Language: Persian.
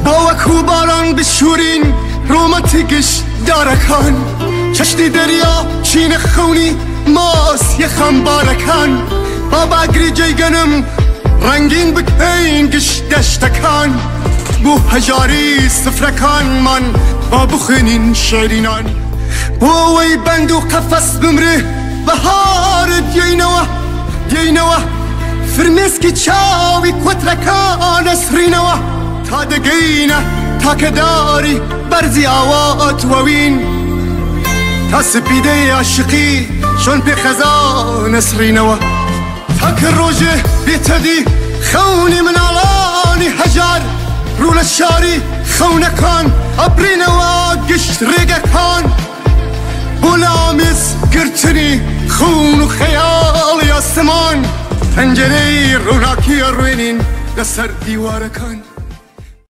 باوەکو باران بشورین ڕۆمەتیکش دارەکان چەشتی دەریا چینە خەونی ماسی خەمبارەکان با باگری جێگەنم ڕەنگین بکەین گشت دەشتەکان بۆ هەژاری سفرەکانمان با بخوێنین شێرینان بۆ ئەوەی بەند و قەفەس بمرێ بەهارت دێینەوە فرمێسکی چاوی کۆترەکان ئەسرینەوە تا دەگەینە تاکەداری بەرزی ئاوات وەوین تا سپیدەی عاشقی چۆن پێ خەزان ئەسرینەوە تاکە ڕۆژێ بێتەدی خەونی مناڵانی هەژار ڕوو لە شاری خەونەکان ئەبرینەوە گشت ڕێگەکان بۆ لامێز گرتنی خون و خەیاڵی ئاسمان پەنجەرەی ڕووناکی ئەڕوێنین لەسەر دیوارەکان